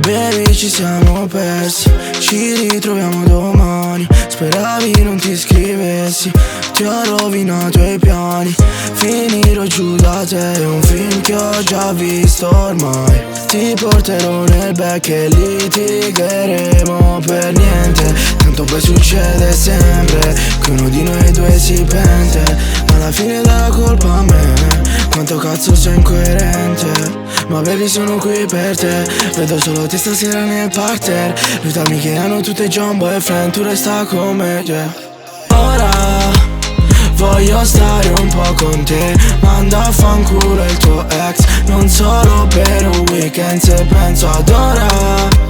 baby ci siamo persi, ci ritroviamo domani. Speravi non ti scrivessi, ti ho rovinato i piani. Finirò giù da te, è un film che ho già visto ormai. Ti porterò nel back e litigheremo per niente. Tanto poi succede sempre che uno di noi due si pente. Alla fine dà la colpa a me, quanto cazzo sei incoerente. Ma baby sono qui per te, vedo solo te stasera nel parterre. Lui dammi che hanno tutte già un boyfriend, tu resta con me, yeah. Ora voglio stare un po' con te, manda a fanculo il tuo ex. Non solo per un weekend, se penso ad ora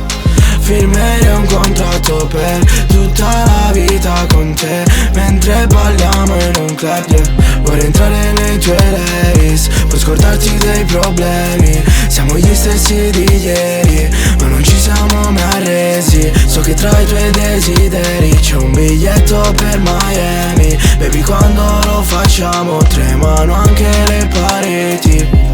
firmerei un contratto per tutta la vita con te. Mentre balliamo in un club, yeah. Vuoi entrare nei tuoi levis, puoi scordarti dei problemi. Siamo gli stessi di ieri, ma non ci siamo mai arresi. So che tra i tuoi desideri c'è un biglietto per Miami. Baby, quando lo facciamo tremano anche le pareti.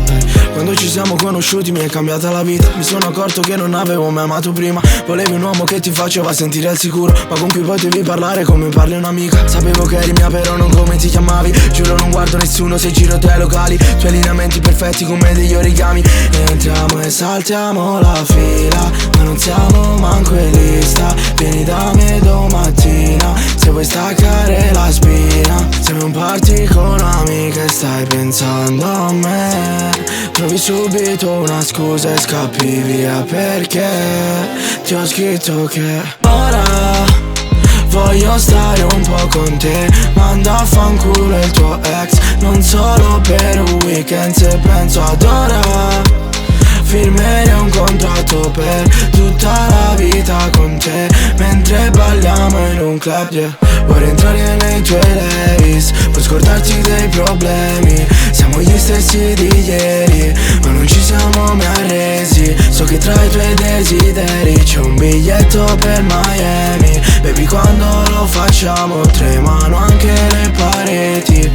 Quando ci siamo conosciuti mi è cambiata la vita. Mi sono accorto che non avevo mai amato prima. Volevi un uomo che ti faceva sentire al sicuro, ma con cui potevi parlare come parli un'amica. Sapevo che eri mia però non come ti chiamavi. Giuro non guardo nessuno se giro tra i locali. Tuoi lineamenti perfetti come degli origami. Entriamo e saltiamo la fila, ma non siamo manco in lista. Vieni da me domattina se vuoi staccare la spina. Siamo un party con un'amica e stai pensando a me. Trovi subito una scusa e scappi via perché ti ho scritto che ora voglio stare un po' con te, manda a fanculo il tuo ex. Non solo per un weekend, se penso ad ora firmerei un contratto per tutta la vita con te. Mentre balliamo in un club, yeah. Vuoi entrare nei tuoi levis, puoi scordarti dei problemi. Siamo gli stessi di ieri, ma non ci siamo mai arresi. So che tra i tuoi desideri c'è un biglietto per Miami. Baby, quando lo facciamo tremano anche le pareti.